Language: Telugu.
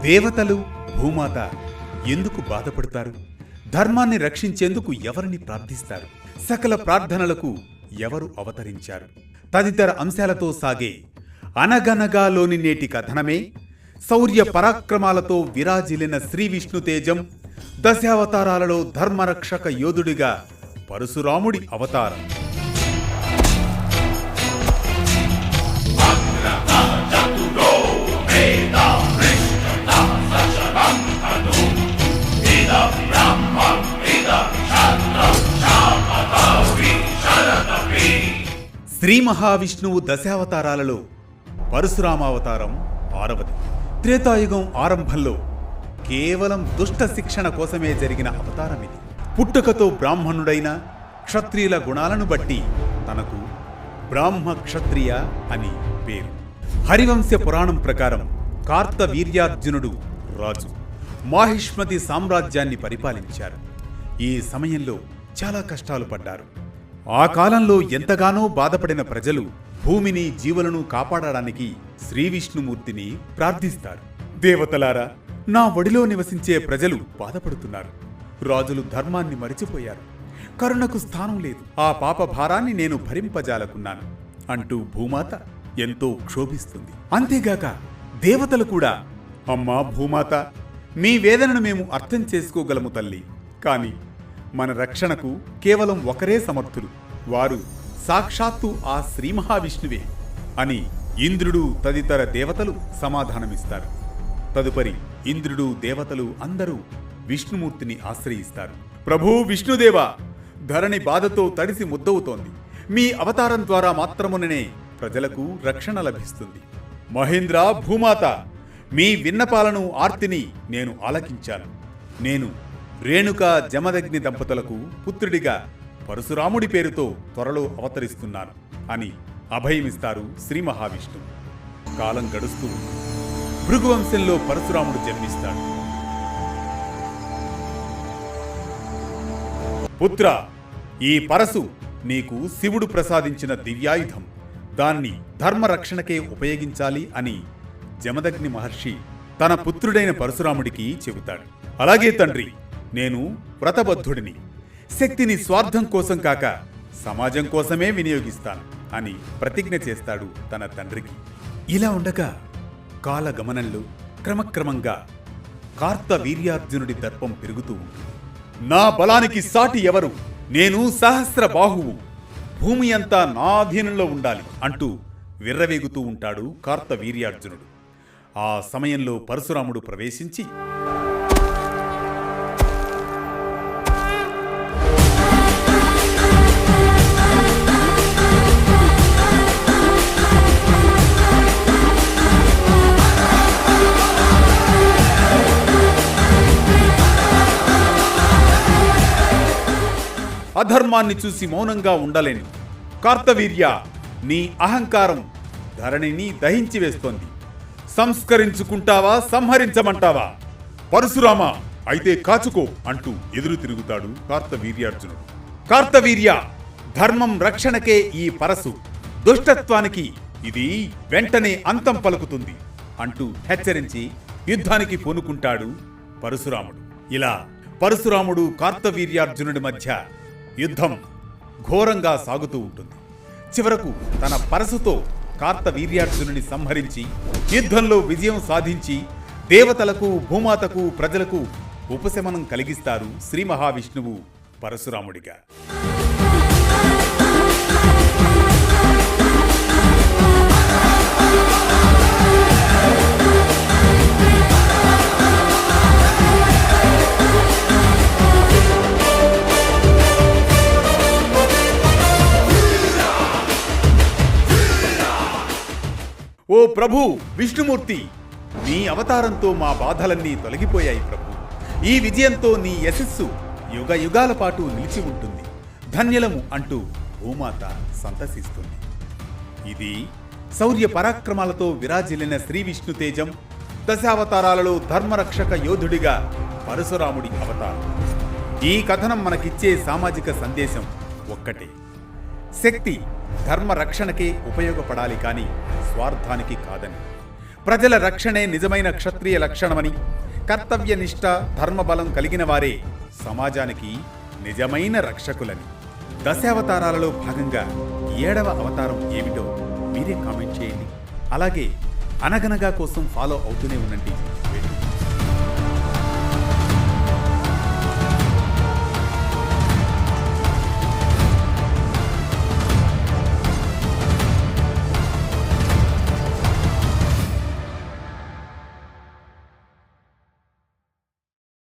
దేవతలు, భూమాత ఎందుకు బాధపడతారు? ధర్మాన్ని రక్షించేందుకు ఎవరిని ప్రార్థిస్తారు? సకల ప్రార్థనలకు ఎవరు అవతరించారు? తదితర అంశాలతో సాగే అనగనగాలోని నేటి కథనమే శౌర్య పరాక్రమాలతో విరాజిల్లిన శ్రీ విష్ణుతేజం దశావతారాలలో ధర్మరక్షక యోధుడిగా పరశురాముడి అవతారం. శ్రీ మహావిష్ణువు దశావతారాలలో పరశురామావతారం 6వది. త్రేతాయుగం ఆరంభంలో కేవలం దుష్ట శిక్షణ కోసమే జరిగిన అవతారం ఇది. పుట్టుకతో బ్రాహ్మణుడైన క్షత్రియుల గుణాలను బట్టి తనకు బ్రాహ్మ క్షత్రియ అని పేరు. హరివంశ పురాణం ప్రకారం కార్తవీర్యార్జునుడు రాజు మాహిష్మతి సామ్రాజ్యాన్ని పరిపాలించారు. ఈ సమయంలో చాలా కష్టాలు పడ్డారు. ఆ కాలంలో ఎంతగానో బాధపడిన ప్రజలు భూమిని, జీవులను కాపాడడానికి శ్రీ విష్ణుమూర్తిని ప్రార్థిస్తారు. దేవతలారా, నా ఒడిలో నివసించే ప్రజలు బాధపడుతున్నారు. రాజులు ధర్మాన్ని మరిచిపోయారు. కరుణకు స్థానం లేదు. ఆ పాప భారాన్ని నేను భరింపజాలకున్నాను అంటూ భూమాత ఎంతో క్షోభిస్తుంది. అంతేగాక దేవతలు కూడా, అమ్మా భూమాత, మీ వేదనను మేము అర్థం చేసుకోగలము తల్లి. కాని మన రక్షణకు కేవలం ఒకరే సమర్థులు, వారు సాక్షాత్తు ఆ శ్రీ మహావిష్ణువే అని ఇంద్రుడు తదితర దేవతలు సమాధానమిస్తారు. తదుపరి ఇంద్రుడు, దేవతలు అందరూ విష్ణుమూర్తిని ఆశ్రయిస్తారు. ప్రభూ విష్ణుదేవ, ధరణి బాధతో తడిసి ముద్దవుతోంది. మీ అవతారం ద్వారా మాత్రముననే ప్రజలకు రక్షణ లభిస్తుంది. మహేంద్ర, భూమాత, మీ విన్నపాలను, ఆర్తిని నేను ఆలకించాను. నేను రేణుకా జమదగ్ని దంపతులకు పుత్రుడిగా పరశురాముడి పేరుతో త్వరలో అవతరిస్తున్నాను అని అభయమిస్తారు శ్రీ మహావిష్ణువు. కాలం గడుస్తూ భృగువంశంలో పరశురాముడు జన్మిస్తాడు. పుత్ర, ఈ పరశు నీకు శివుడు ప్రసాదించిన దివ్యాయుధం. దాన్ని ధర్మరక్షణకే ఉపయోగించాలి అని జమదగ్ని మహర్షి తన పుత్రుడైన పరశురాముడికి చెబుతాడు. అలాగే తండ్రి, నేను వ్రతబద్ధుడిని. శక్తిని స్వార్థం కోసం కాక సమాజం కోసమే వినియోగిస్తాను అని ప్రతిజ్ఞ చేస్తాడు తన తండ్రికి. ఇలా ఉండగా కాలగమనంలో క్రమక్రమంగా కార్తవీర్యార్జునుడి దర్పం పెరుగుతూ ఉంటుంది. నా బలానికి సాటి ఎవరు? నేను సహస్ర బాహువు, భూమి అంతా నా అధీనంలో ఉండాలి అంటూ విర్రవేగుతూ ఉంటాడు కార్తవీర్యార్జునుడు. ఆ సమయంలో పరశురాముడు ప్రవేశించి, అధర్మాన్ని చూసి మౌనంగా ఉండలేను. కార్తవీర్య, నీ అహంకారం ధరణిని దహించి వేస్తోంది. సంస్కరించుకుంటావా, సంహరించమంటావా? పరశురామ, అయితే కాచుకో అంటూ ఎదురు తిరుగుతాడు కార్తవీర్యార్జునుడు. కార్తవీర్య, ధర్మం రక్షణకే ఈ పరశు, దుష్టత్వానికి ఇది వెంటనే అంతం పలుకుతుంది అంటూ హెచ్చరించి యుద్ధానికి పూనుకుంటాడు పరశురాముడు. ఇలా పరశురాముడు కార్తవీర్యార్జునుడి మధ్య యుద్ధం ఘోరంగా సాగుతూ ఉంటుంది. చివరకు తన పరశుతో కార్తవీర్యార్జునుని సంహరించి యుద్ధంలో విజయం సాధించి దేవతలకు, భూమాతకు, ప్రజలకు ఉపశమనం కలిగిస్తారు శ్రీ మహావిష్ణువు పరశురాముడిగా. ఓ ప్రభు విష్ణుమూర్తి, నీ అవతారంతో మా బాధలన్నీ తొలగిపోయాయి ప్రభు. ఈ విజయంతో నీ యశస్సు యుగ యుగాల పాటు నిలిచి ఉంటుంది. ధన్యలము అంటూ భూమాత సంతసిస్తుంది. ఇది శౌర్య పరాక్రమాలతో విరాజిల్లిన శ్రీ విష్ణుతేజం దశావతారాలలో ధర్మరక్షక యోధుడిగా పరశురాముడి అవతారం. ఈ కథనం మనకిచ్చే సామాజిక సందేశం ఒక్కటే: శక్తి ధర్మ రక్షణకే ఉపయోగపడాలి కానీ స్వార్థానికి కాదని. ప్రజల రక్షణే నిజమైన క్షత్రియ లక్షణమని, కర్తవ్యనిష్ట ధర్మబలం కలిగిన వారే సమాజానికి నిజమైన రక్షకులని. దశావతారాలలో భాగంగా 7వ అవతారం ఏమిటో మీరే కామెంట్ చేయండి. అలాగే అనగనగా కోసం ఫాలో అవుతూనే ఉండండి.